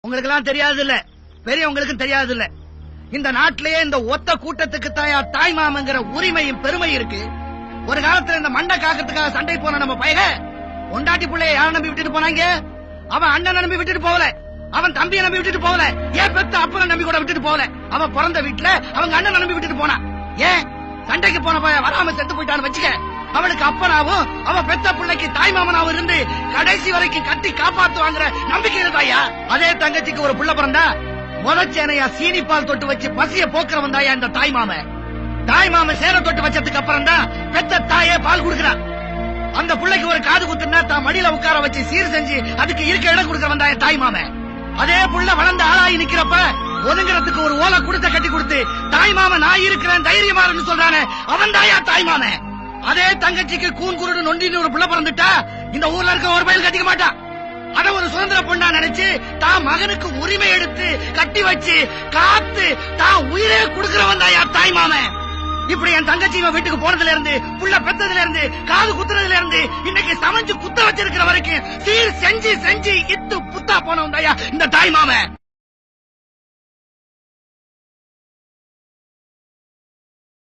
உங்களுக்கு எல்லாம் தெரியாது இல்ல, பெரியவங்களுக்கும் தெரியாது இல்ல. இந்த நாட்டிலேயே இந்த ஒத்த கூட்டத்துக்கு தாய் மாமங்கிற உரிமையும் பெருமை இருக்கு. ஒரு காலத்துல இந்த மண்டை காக்கிறதுக்காக சண்டை போன நம்ம பையக பொண்டாட்டி பிள்ளைய யார நம்பி விட்டுட்டு போனாங்க? அவன் அண்ணன் நம்பி விட்டுட்டு போகல, அவன் தம்பியை நம்பி விட்டுட்டு போகல, ஏன் பெத்த அப்பனை நம்பி கூட விட்டுட்டு போகல. அவன் பிறந்த வீட்டுல அவங்க அண்ணன் நம்பி விட்டுட்டு போனான். ஏன் சண்டைக்கு போன பையன் வராம செத்து போயிட்டான்னு வச்சுக்க, அவனுக்கு அப்பனாவும் அவன் பெத்த பிள்ளைக்கு தாய் மாமனாவும் இருந்து கடைசி வரைக்கும் கட்டி காப்பாத்துவாங்கிற நம்பிக்கை இருந்தாயா? அதே தங்கச்சிக்கு ஒரு புள்ள பிறந்தா முதச்சேனையா சீனிப்பால் தொட்டு வச்சு பசிய போக்குறவன் தாயா இந்த தாய் மாம சேர தொட்டு வச்சதுக்கு அப்புறம் தான் பெத்த தாயே பால் குடுக்கிறான். அந்த பிள்ளைக்கு ஒரு காது குத்துனா தான் மடியில உட்கார வச்சு சீர் செஞ்சு அதுக்கு இருக்க இடம் கொடுக்கறவன் தாயா தாய் மாம. அதே புள்ள வளர்ந்து ஆளாகி நிக்கிறப்ப ஒதுங்கிறதுக்கு ஒரு ஓலை குடுத்த கட்டி கொடுத்து தாய் மாம நான் இருக்கிறேன் தைரியமா இருந்து சொல்றானே அவன் தாயா தாய் மாம. அதே தங்கச்சிக்கு கூன் குருடு நொண்டின்னு ஒரு புள்ள பிறந்துட்டா இந்த ஊர்ல இருக்க ஒரு பயில் கட்டிக்க மாட்டான். அத ஒரு சுதந்திர பொண்ணா நினைச்சு தான் மகனுக்கு உரிமை எடுத்து கட்டி வச்சு காத்து தான் உயிரே குடுக்கிறவன் தாயா தாய் மாமன். இப்படி என் தங்கச்சி வீட்டுக்கு போனதுல இருந்து புள்ள பெத்ததுல இருந்து காது குத்துறதுல இருந்து இன்னைக்கு சமைச்சு குத்த வச்சிருக்கிற வரைக்கும் சீர் செஞ்சு செஞ்சு இத்து புத்தா போனவன் தாயா இந்த தாய் மாமன்.